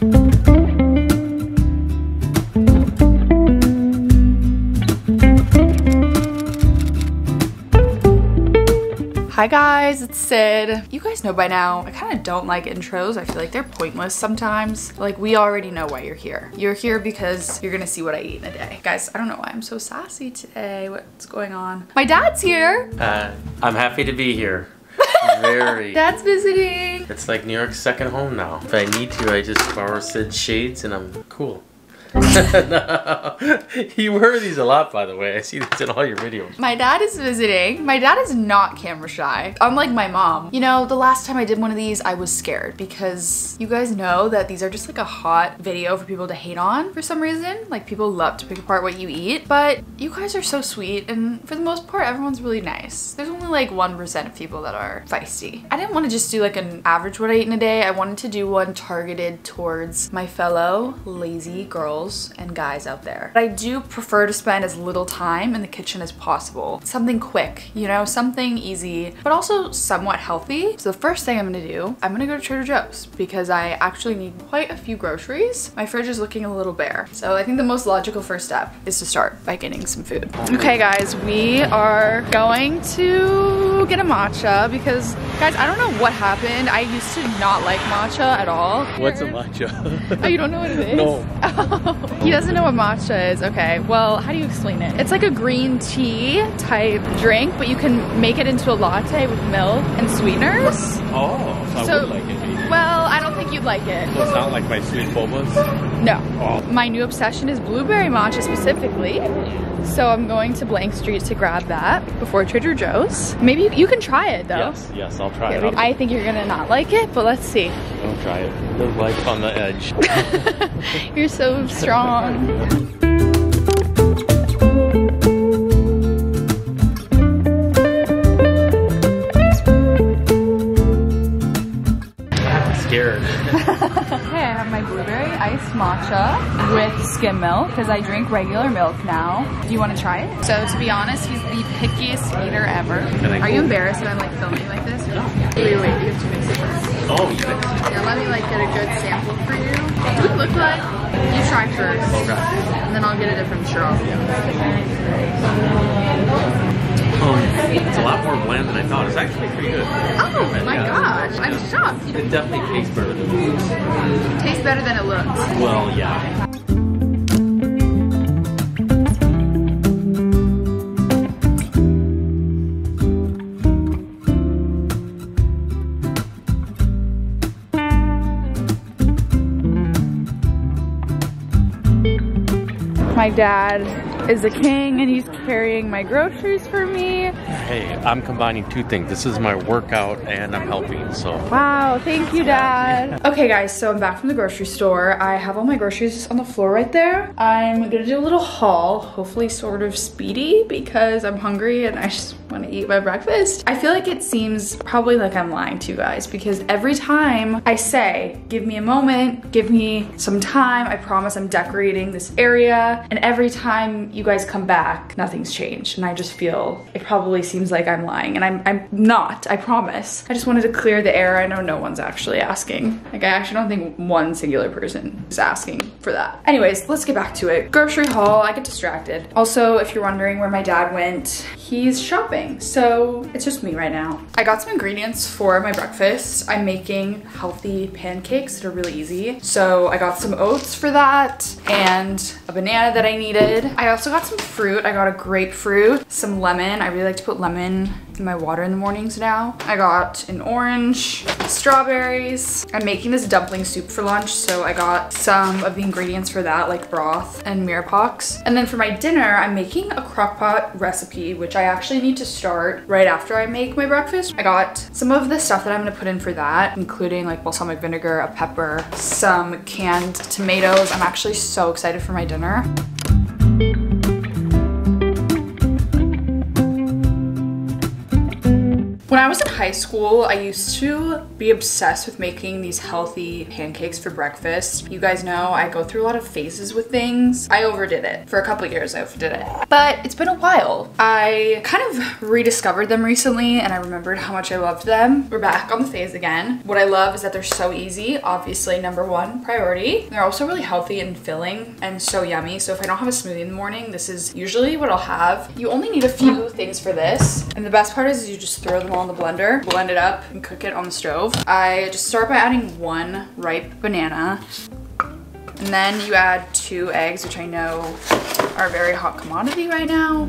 Hi guys, it's Sid. You guys know by now, I kind of don't like intros. I feel like they're pointless sometimes. Like, we already know why you're here. You're here because you're gonna see what I eat in a day. Guys, I don't know why I'm so sassy today. What's going on? My dad's here. I'm happy to be here. Very. Dad's visiting. It's like New York's second home now. If I need to, I just borrow Sid's shades and I'm cool. No. You wear these a lot, by the way. I see these in all your videos. My dad is visiting. My dad is not camera shy, unlike my mom. You know, the last time I did one of these, I was scared because you guys know that these are just like a hot video for people to hate on for some reason. Like, people love to pick apart what you eat, but you guys are so sweet, and for the most part, everyone's really nice. There's only like 1% of people that are feisty. I didn't want to just do like an average what I eat in a day. I wanted to do one targeted towards my fellow lazy girls and guys out there. But I do prefer to spend as little time in the kitchen as possible. Something quick, you know, something easy, but also somewhat healthy. So the first thing I'm gonna do, I'm gonna go to Trader Joe's because I actually need quite a few groceries. My fridge is looking a little bare. So I think the most logical first step is to start by getting some food. Okay guys, we are going to get a matcha because, guys, I don't know what happened. I used to not like matcha at all. What's a matcha? Oh, you don't know what it is? No. He doesn't know what matcha is. Okay, well, how do you explain it? It's like a green tea type drink, but you can make it into a latte with milk and sweeteners. Oh, so I would like it maybe. Well, I don't think you'd like it. So it's not like my sweet bobas? No. Oh. My new obsession is blueberry matcha specifically. So I'm going to Blank Street to grab that before Trader Joe's. Maybe you can try it though. Yes, I'll try it. I think you're gonna not like it, but let's see. I'll try it. Live life on the edge. You're so strong. Scared. Okay, I have my blueberry iced matcha with skim milk because I drink regular milk now. Do you want to try it? So to be honest, he's the pickiest eater ever. Are you embarrassed that I'm like filming like this? No. Wait, you have to mix it first. Oh, you mix it. Yeah, let me like get a good sample for you. What does it look like? You try first. Okay. And then I'll get a different straw. It's a lot more bland than I thought. It's actually pretty good. Oh my gosh, I'm shocked. It definitely tastes better than it looks. It tastes better than it looks. Well, yeah. My dad is a king and he's carrying my groceries for me. Hey, I'm combining two things. This is my workout and I'm helping, so. Wow, thank you, Dad. Okay guys, so I'm back from the grocery store. I have all my groceries on the floor right there. I'm gonna do a little haul, hopefully sort of speedy because I'm hungry and I just wanna eat my breakfast. I feel like it seems probably like I'm lying to you guys because every time I say, give me a moment, give me some time, I promise I'm decorating this area, and every time you guys come back, nothing's changed. And I just feel it probably seems like I'm lying, and I'm not, I promise. I just wanted to clear the air. I know no one's actually asking. Like, I actually don't think one singular person is asking for that. Anyways, let's get back to it. Grocery haul, I get distracted. Also, if you're wondering where my dad went, he's shopping. So it's just me right now. I got some ingredients for my breakfast. I'm making healthy pancakes that are really easy. So I got some oats for that and a banana that I needed. I also got some fruit. I got a grapefruit, some lemon. I really like to put lemon in my water in the mornings now. I got an orange, strawberries. I'm making this dumpling soup for lunch, so I got some of the ingredients for that, like broth and mirepoix. And then for my dinner, I'm making a crock pot recipe, which I actually need to start right after I make my breakfast. I got some of the stuff that I'm gonna put in for that, including like balsamic vinegar, a pepper, some canned tomatoes. I'm actually so excited for my dinner. When I I was in high school, I used to be obsessed with making these healthy pancakes for breakfast. You guys know I go through a lot of phases with things. I overdid it. For a couple of years, I overdid it. But it's been a while. I kind of rediscovered them recently and I remembered how much I loved them. We're back on the phase again. What I love is that they're so easy. Obviously, #1 priority. They're also really healthy and filling and so yummy. So if I don't have a smoothie in the morning, this is usually what I'll have. You only need a few things for this. And the best part is you just throw them all in the blender, blend it up and cook it on the stove. I just start by adding 1 ripe banana. And then you add 2 eggs, which I know are a very hot commodity right now.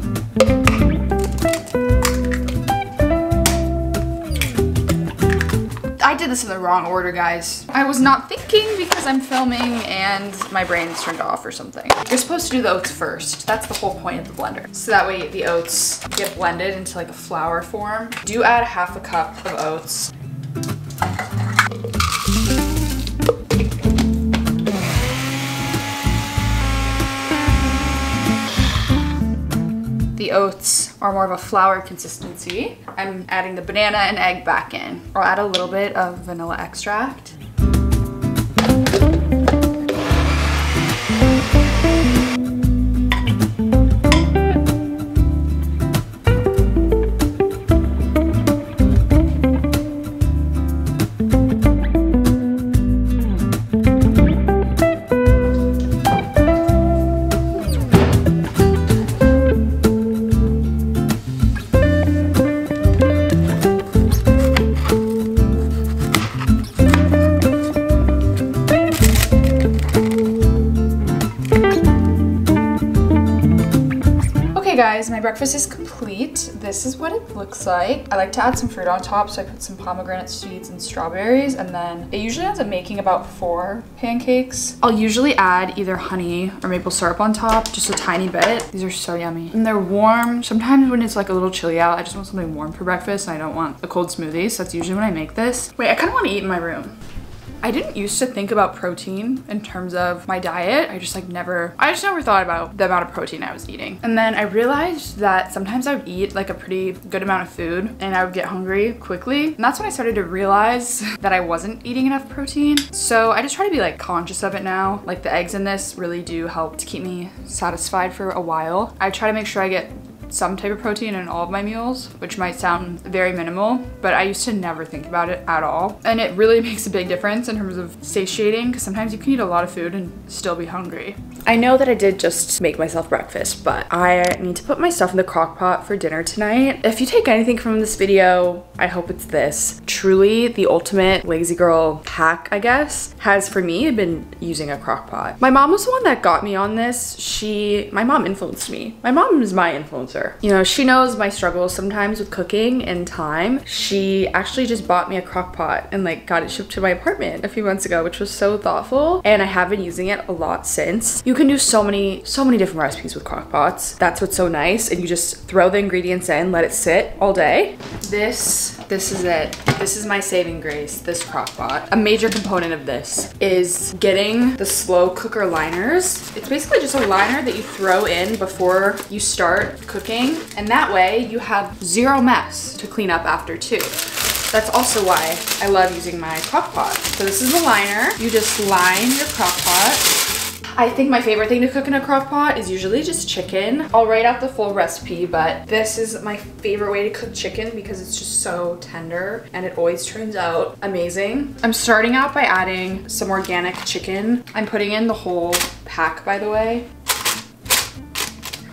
I did this in the wrong order, guys. I was not thinking because I'm filming and my brain's turned off or something. You're supposed to do the oats first. That's the whole point of the blender. So that way the oats get blended into like a flour form. Do add 1/2 cup of oats. The oats are more of a flour consistency. I'm adding the banana and egg back in. I'll add a little bit of vanilla extract. Guys, my breakfast is complete. This is what it looks like. I like to add some fruit on top, so I put some pomegranate seeds and strawberries, and then it usually ends up making about 4 pancakes. I'll usually add either honey or maple syrup on top, just a tiny bit. These are so yummy. And they're warm. Sometimes when it's like a little chilly out, I just want something warm for breakfast and I don't want a cold smoothie, so that's usually when I make this. Wait, I kind of want to eat in my room. I didn't used to think about protein in terms of my diet. I just never thought about the amount of protein I was eating. And then I realized that sometimes I would eat like a pretty good amount of food and I would get hungry quickly. And that's when I started to realize that I wasn't eating enough protein. So I just try to be like conscious of it now. Like the eggs in this really do help to keep me satisfied for a while. I try to make sure I get some type of protein in all of my meals, which might sound very minimal, but I used to never think about it at all. And it really makes a big difference in terms of satiating, because sometimes you can eat a lot of food and still be hungry. I know that I did just make myself breakfast, but I need to put my stuff in the crock pot for dinner tonight. If you take anything from this video, I hope it's this. Truly the ultimate lazy girl hack, I guess, has for me been using a crock pot. My mom was the one that got me on this. My mom influenced me. My mom is my influencer. You know, she knows my struggles sometimes with cooking and time. She actually just bought me a crock pot and like got it shipped to my apartment a few months ago, which was so thoughtful. And I have been using it a lot since. You can do so many different recipes with crock pots. That's what's so nice. And you just throw the ingredients in, let it sit all day. This is it. This is my saving grace, this crock pot. A major component of this is getting the slow cooker liners. It's basically just a liner that you throw in before you start cooking. And that way you have 0 mess to clean up after too. That's also why I love using my crock pot. So this is the liner. You just line your crock pot. I think my favorite thing to cook in a crock pot is usually just chicken. I'll write out the full recipe, but this is my favorite way to cook chicken because it's just so tender and it always turns out amazing. I'm starting out by adding some organic chicken. I'm putting in the whole pack, by the way.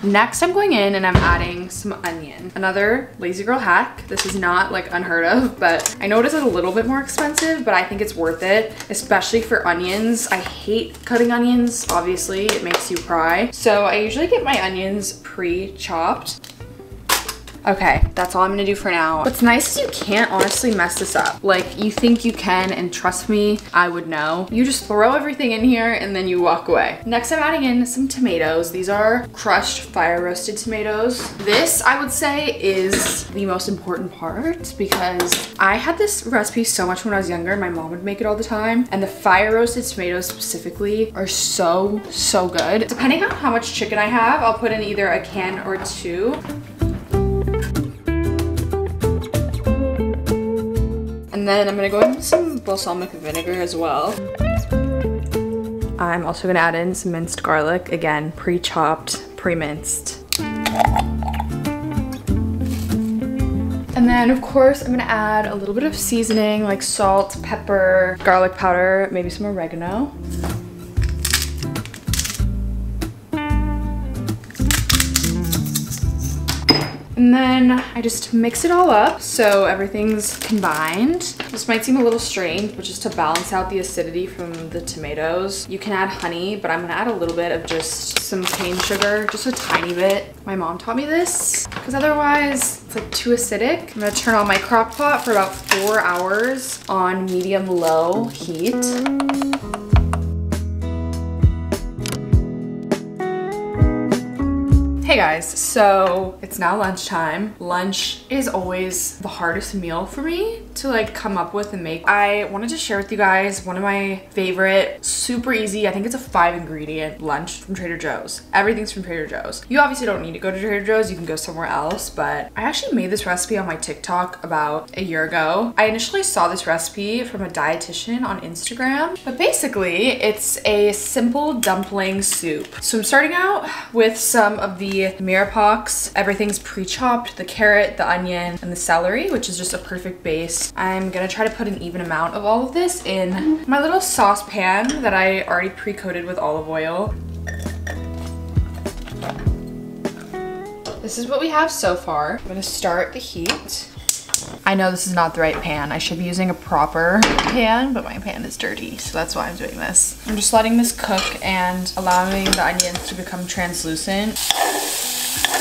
Next, I'm going in and I'm adding some onion. Another lazy girl hack. This is not like unheard of, but I know it is a little bit more expensive, but I think it's worth it, especially for onions. I hate cutting onions. Obviously, it makes you cry. So I usually get my onions pre-chopped. Okay, that's all I'm gonna do for now. What's nice is you can't honestly mess this up. Like, you think you can, and trust me, I would know. You just throw everything in here and then you walk away. Next, I'm adding in some tomatoes. These are crushed fire roasted tomatoes. This, I would say, is the most important part because I had this recipe so much when I was younger. My mom would make it all the time, and the fire roasted tomatoes specifically are so good. Depending on how much chicken I have, I'll put in either a can or 2. And then I'm gonna go in with some balsamic vinegar as well. I'm also gonna add in some minced garlic. Again, pre-chopped, pre-minced. And then of course I'm gonna add a little bit of seasoning like salt, pepper, garlic powder, maybe some oregano. And then I just mix it all up so everything's combined. This might seem a little strange, but just to balance out the acidity from the tomatoes, you can add honey, but I'm gonna add a little bit of just some cane sugar, just a tiny bit. My mom taught me this because otherwise it's like too acidic. I'm gonna turn on my crock pot for about 4 hours on medium-low heat. Hey guys, so it's now lunchtime. Lunch is always the hardest meal for me to like come up with and make. I wanted to share with you guys one of my favorite, super easy, I think it's a 5-ingredient lunch from Trader Joe's. Everything's from Trader Joe's. You obviously don't need to go to Trader Joe's, you can go somewhere else, but I actually made this recipe on my TikTok about a year ago. I initially saw this recipe from a dietitian on Instagram, but basically it's a simple dumpling soup. So I'm starting out with some of the mirepoix. Everything's pre-chopped, the carrot, the onion, and the celery, which is just a perfect base. I'm gonna try to put an even amount of all of this in my little saucepan that I already pre-coated with olive oil. This is what we have so far. I'm gonna start the heat. I know this is not the right pan. I should be using a proper pan, but my pan is dirty, so that's why I'm doing this. I'm just letting this cook and allowing the onions to become translucent.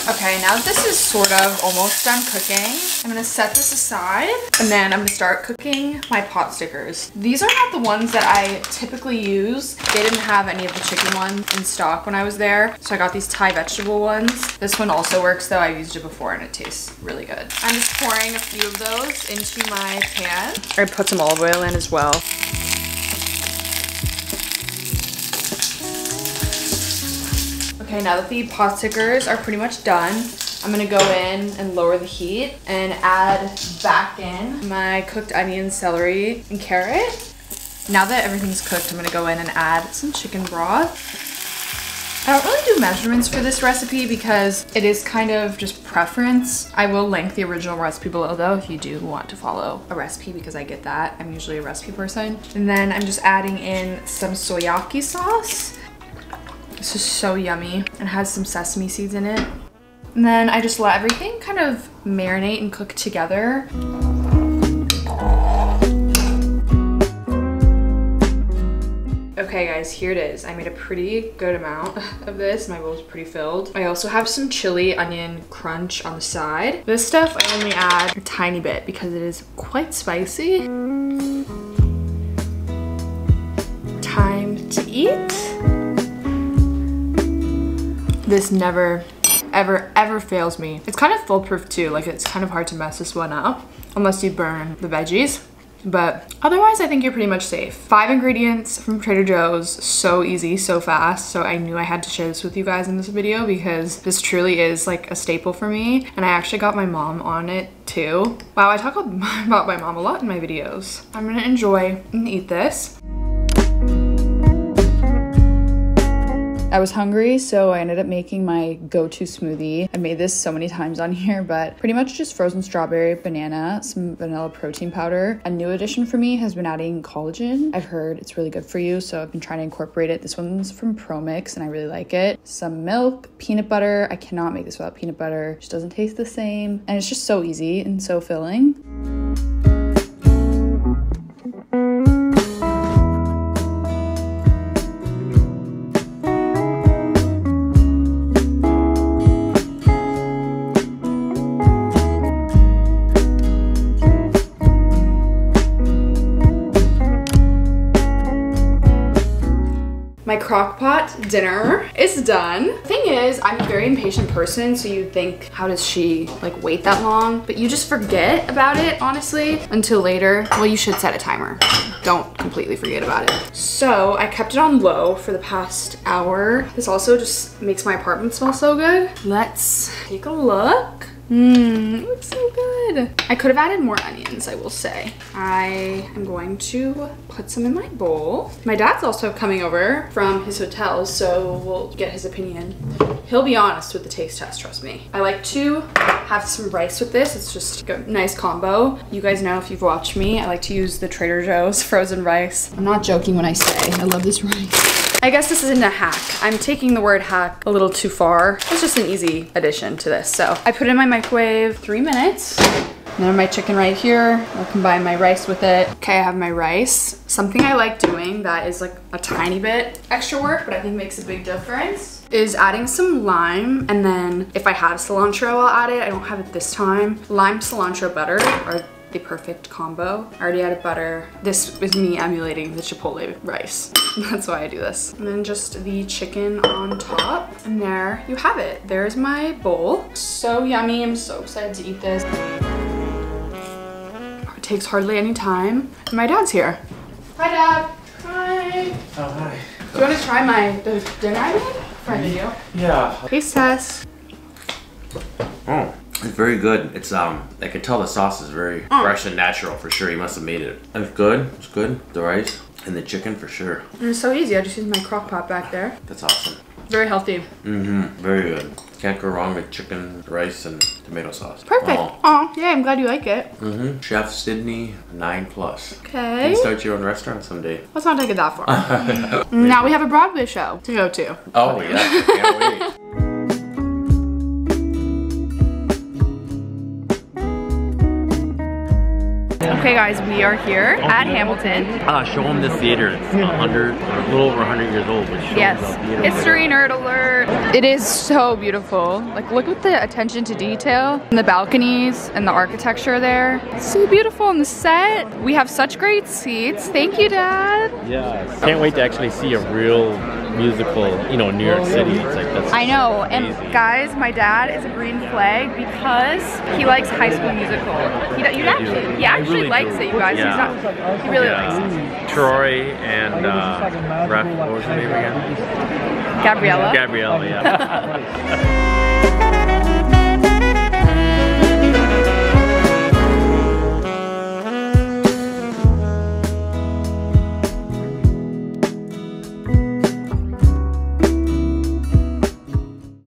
Okay, now that this is sort of almost done cooking, I'm gonna set this aside and then I'm gonna start cooking my pot stickers. These are not the ones that I typically use. They didn't have any of the chicken ones in stock when I was there, so I got these Thai vegetable ones. This one also works though, I've used it before and it tastes really good. I'm just pouring a few of those into my pan. I put some olive oil in as well. Okay, now that the pot stickers are pretty much done, I'm gonna go in and lower the heat and add back in my cooked onion, celery, and carrot. Now that everything's cooked, I'm gonna go in and add some chicken broth. I don't really do measurements for this recipe because it is kind of just preference. I will link the original recipe below though if you do want to follow a recipe because I get that. I'm usually a recipe person. And then I'm just adding in some soyaki sauce. This is so yummy and has some sesame seeds in it. And then I just let everything kind of marinate and cook together. Okay guys, here it is. I made a pretty good amount of this. My bowl is pretty filled. I also have some chili onion crunch on the side. This stuff I only add a tiny bit because it is quite spicy. Time to eat. This never, ever fails me. It's kind of foolproof too. Like it's kind of hard to mess this one up unless you burn the veggies. But otherwise, I think you're pretty much safe. 5 ingredients from Trader Joe's, so easy, so fast. So I knew I had to share this with you guys in this video because this truly is like a staple for me. And I actually got my mom on it too. Wow, I talk about my mom a lot in my videos. I'm gonna enjoy and eat this. I was hungry, so I ended up making my go-to smoothie. I made this so many times on here, but pretty much just frozen strawberry, banana, some vanilla protein powder. A new addition for me has been adding collagen. I've heard it's really good for you, so I've been trying to incorporate it. This one's from ProMix, and I really like it. Some milk, peanut butter. I cannot make this without peanut butter. It just doesn't taste the same, and it's just so easy and so filling. My crock pot dinner is done. The thing is, I'm a very impatient person, so you'd think, how does she like wait that long? But you just forget about it, honestly, until later. Well, you should set a timer. Don't completely forget about it. So I kept it on low for the past hour. This also just makes my apartment smell so good. Let's take a look. Looks so good. I could have added more onions, I will say. I am going to put some in my bowl. My dad's also coming over from his hotel, so we'll get his opinion. He'll be honest with the taste test, trust me. I like to have some rice with this. It's just a nice combo. You guys know if you've watched me, I like to use the Trader Joe's frozen rice. I'm not joking when I say I love this rice. I guess this isn't a hack. I'm taking the word hack a little too far. It's just an easy addition to this. So I put it in my microwave 3 minutes. And then my chicken right here. I'll combine my rice with it. Okay, I have my rice. Something I like doing that is like a tiny bit extra work, but I think makes a big difference, is adding some lime. And then if I have cilantro, I'll add it. I don't have it this time. Lime, cilantro, butter are the perfect combo. I already added butter. This is me emulating the Chipotle rice. That's why I do this. And then just the chicken on top. And there you have it. There's my bowl. So yummy. I'm so excited to eat this. It takes hardly any time. And my dad's here. Hi, Dad. Hi. Oh, hi. Do you want to try the dinner I made for a video? Yeah. Taste test. Oh, it's very good. It's I can tell the sauce is very fresh and natural for sure. He must have made it. It's good. It's good. The rice and the chicken for sure. And it's so easy. I just use my crock pot back there. That's awesome. Very healthy. Mm-hmm. Very good. Can't go wrong with chicken, rice, and tomato sauce. Perfect. Oh, yeah, I'm glad you like it. Mm-hmm. Chef Sydney, 9+. Okay. You can start your own restaurant someday. Let's not take it that far. Now we have a Broadway show to go to. Oh, yeah. Can't wait. Okay guys, we are here at Hamilton. Show them the theater. It's a little over 100 years old. Yes, history nerd alert. It is so beautiful. Like, look at the attention to detail and the balconies and the architecture there. It's so beautiful on the set. We have such great seats. Thank you, Dad. Yeah, can't wait to actually see a real musical, you know, in New York City. It's like, that's I know, amazing. and guys, my dad is a green flag because he likes High School Musical. He actually likes it, you guys. Yeah. He really likes it. Troy and what was her name again? Gabriella. Gabriella, yeah.